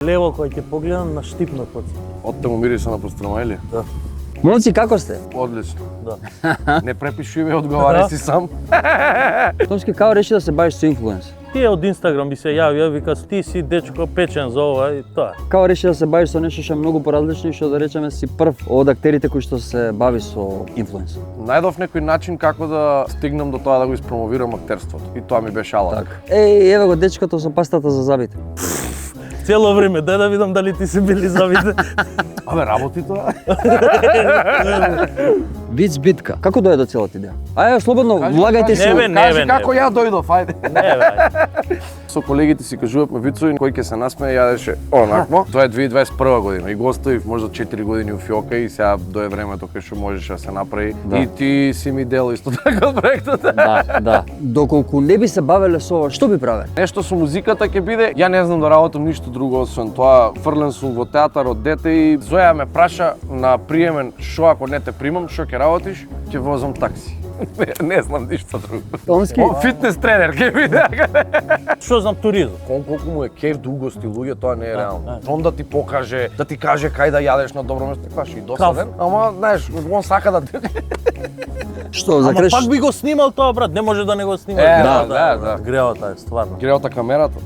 Лево кој ќе погледам на штипно подсет. Отте му мириса на пастрама, или? Да. Момци, како сте? Одлично. Да. Не препиши ве, одговарај си сам. Томски, како реши да се бавиш со инфлуенс? Тие од Инстаграм би се јавија, вика ти си дечко печен за ова и тоа. Како реши да се бавиш со нешто што е многу поразлично и што да речеме си прв од актерите кои што се бави со инфлуенс? Најдов некој начин како да стигнам до тоа да го испромовирам актерството. И тоа ми беше алат. Еј, еве го дечкото со пастата за забите. Цело време, дај да видам дали ти се били завите. Абе, работи тоа? Виц битка. Како дојде до целата идеја? Ајде, слободно, влагајте си. Не, бе, Кажи како ја дојдов, ајде. Не, бе. Со колегите си кажувавме вицови, кој ќе се насмее јадеше онакво. Тоа е 2021 година и го оставив можда 4 години у фиока и сега дое времето кај што можеше да се направи. Да. И ти си ми дел исто така од проектот. Да. Доколку не би се бавеле со ова, што би правеле? Нешто со музиката ќе биде, ја не знам да работам ништо друго освен тоа. Фрлен сум во театар од дете и Зоја ме праша на приемен шо ако не те примам, шо ќе работиш? Ќе возам такси. Не знам ништо друго. Томски. Фитнес тренер ќе биде. Што знам туризам? Колку му е кеф да угости луѓе, тоа не е реално. да. Он да ти покаже, да ти каже кај да јадеш на добро место, кажеш и досаден. Ама знаеш, он сака да Што, за Ама креш? пак би го снимал тоа, брат, не може да не го снима. Да. Греота е, стварно. греота камерата.